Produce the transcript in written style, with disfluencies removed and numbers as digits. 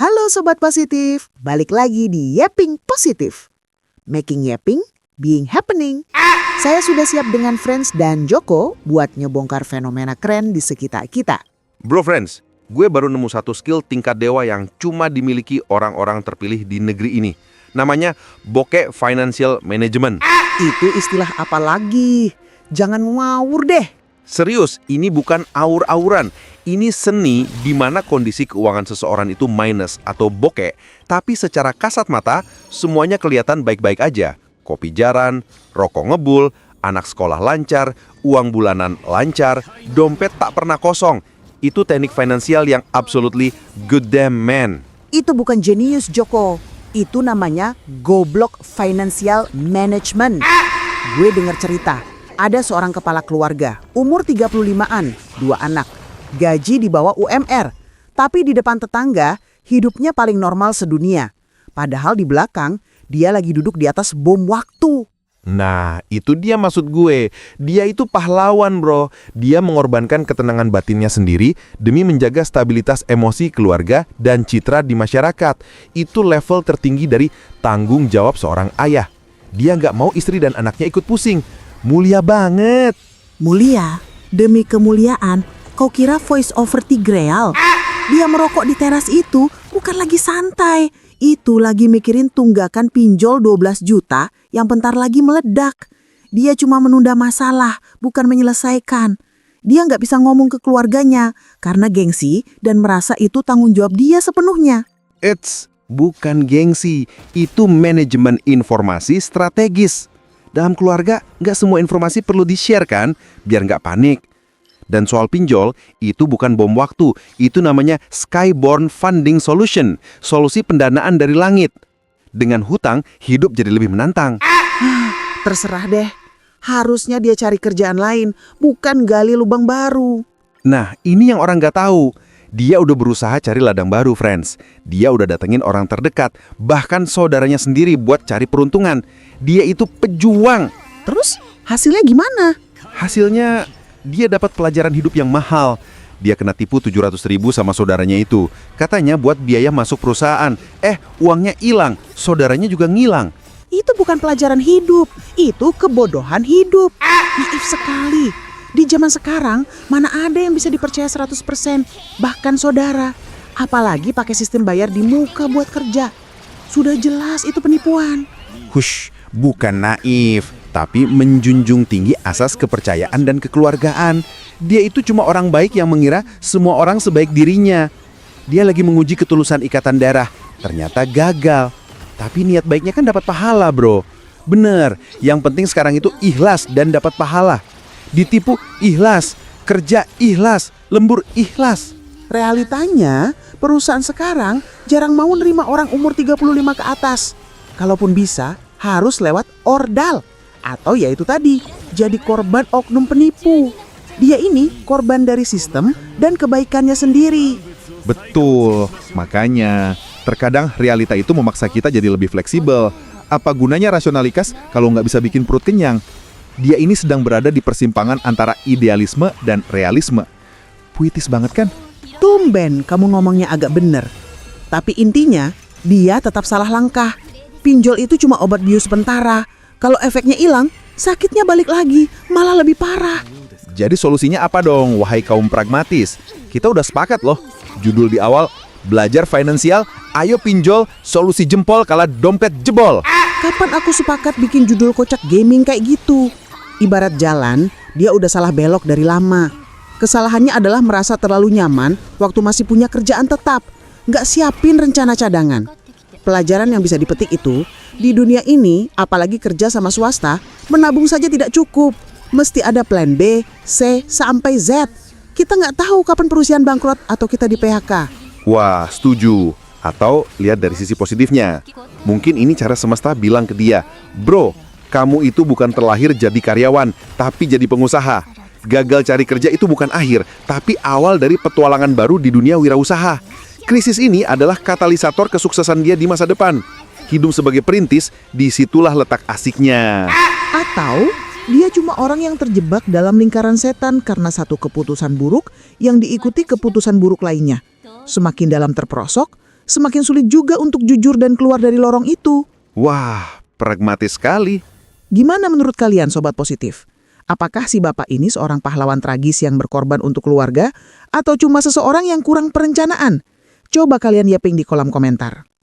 Halo Sobat Positif, balik lagi di Yapping Positif. Making yapping, being happening. Saya sudah siap dengan Friends dan Joko buat ngebongkar fenomena keren di sekitar kita. Bro Friends, gue baru nemu satu skill tingkat dewa yang cuma dimiliki orang-orang terpilih di negeri ini. Namanya bokeh financial management. Itu istilah apa lagi? Jangan ngawur deh. Serius, ini bukan aur-auran. Ini seni di mana kondisi keuangan seseorang itu minus atau bokeh, tapi secara kasat mata semuanya kelihatan baik-baik aja. Kopi jaran, rokok ngebul, anak sekolah lancar, uang bulanan lancar, dompet tak pernah kosong. Itu teknik finansial yang absolutely good damn man. Itu bukan jenius Joko. Itu namanya goblok financial management. Gue dengar cerita, ada seorang kepala keluarga, umur 35-an, 2 anak. Gaji di bawah UMR, tapi di depan tetangga hidupnya paling normal sedunia. Padahal di belakang dia lagi duduk di atas bom waktu. Nah, itu dia maksud gue. Dia itu pahlawan, bro. Dia mengorbankan ketenangan batinnya sendiri demi menjaga stabilitas emosi keluarga dan citra di masyarakat. Itu level tertinggi dari tanggung jawab seorang ayah. Dia nggak mau istri dan anaknya ikut pusing. Mulia banget. Mulia? Demi kemuliaan, kau kira voice over Tigreal? Dia merokok di teras itu bukan lagi santai. Itu lagi mikirin tunggakan pinjol 12 juta yang bentar lagi meledak. Dia cuma menunda masalah, bukan menyelesaikan. Dia nggak bisa ngomong ke keluarganya karena gengsi dan merasa itu tanggung jawab dia sepenuhnya. Eits, bukan gengsi. Itu manajemen informasi strategis. Dalam keluarga, nggak semua informasi perlu di-share kan, biar nggak panik. Dan soal pinjol, itu bukan bom waktu. Itu namanya Skyborn Funding Solution, solusi pendanaan dari langit. Dengan hutang, hidup jadi lebih menantang. Terserah deh, harusnya dia cari kerjaan lain, bukan gali lubang baru. Nah, ini yang orang nggak tahu. Dia udah berusaha cari ladang baru, friends. Dia udah datengin orang terdekat, bahkan saudaranya sendiri buat cari peruntungan. Dia itu pejuang. Terus hasilnya gimana? Hasilnya, dia dapat pelajaran hidup yang mahal. Dia kena tipu 700.000 sama saudaranya itu. Katanya buat biaya masuk perusahaan. Uangnya hilang, saudaranya juga ngilang. Itu bukan pelajaran hidup, itu kebodohan hidup. Naif sekali. Di zaman sekarang, mana ada yang bisa dipercaya 100%, bahkan saudara. Apalagi pakai sistem bayar di muka buat kerja. Sudah jelas itu penipuan. Hush, bukan naif, tapi menjunjung tinggi asas kepercayaan dan kekeluargaan. Dia itu cuma orang baik yang mengira semua orang sebaik dirinya. Dia lagi menguji ketulusan ikatan darah, ternyata gagal. Tapi niat baiknya kan dapat pahala, bro. Bener, yang penting sekarang itu ikhlas dan dapat pahala. Ditipu ikhlas, kerja ikhlas, lembur ikhlas. Realitanya, perusahaan sekarang jarang mau nerima orang umur 35 ke atas. Kalaupun bisa, harus lewat ordal. Atau ya itu tadi, jadi korban oknum penipu. Dia ini korban dari sistem dan kebaikannya sendiri. Betul, makanya terkadang realita itu memaksa kita jadi lebih fleksibel. Apa gunanya rasionalitas kalau nggak bisa bikin perut kenyang? Dia ini sedang berada di persimpangan antara idealisme dan realisme. Puitis banget kan? Tumben kamu ngomongnya agak bener. Tapi intinya, dia tetap salah langkah. Pinjol itu cuma obat bius sementara. Kalau efeknya hilang, sakitnya balik lagi, malah lebih parah. Jadi solusinya apa dong, wahai kaum pragmatis? Kita udah sepakat loh. Judul di awal, belajar finansial, ayo pinjol, solusi jempol kala dompet jebol. Kapan aku sepakat bikin judul kocak gaming kayak gitu? Ibarat jalan, dia udah salah belok dari lama. Kesalahannya adalah merasa terlalu nyaman waktu masih punya kerjaan tetap. Nggak siapin rencana cadangan. Pelajaran yang bisa dipetik itu, di dunia ini, apalagi kerja sama swasta, menabung saja tidak cukup. Mesti ada plan B, C, sampai Z. Kita nggak tahu kapan perusahaan bangkrut atau kita di PHK. Wah, setuju. Atau lihat dari sisi positifnya. Mungkin ini cara semesta bilang ke dia, bro, kamu itu bukan terlahir jadi karyawan, tapi jadi pengusaha. Gagal cari kerja itu bukan akhir, tapi awal dari petualangan baru di dunia wirausaha. Krisis ini adalah katalisator kesuksesan dia di masa depan. Hidup sebagai perintis, disitulah letak asiknya. Atau dia cuma orang yang terjebak dalam lingkaran setan karena satu keputusan buruk yang diikuti keputusan buruk lainnya. Semakin dalam terperosok, semakin sulit juga untuk jujur dan keluar dari lorong itu. Wah, pragmatis sekali. Gimana menurut kalian Sobat Positif? Apakah si bapak ini seorang pahlawan tragis yang berkorban untuk keluarga atau cuma seseorang yang kurang perencanaan? Coba kalian yaping di kolom komentar.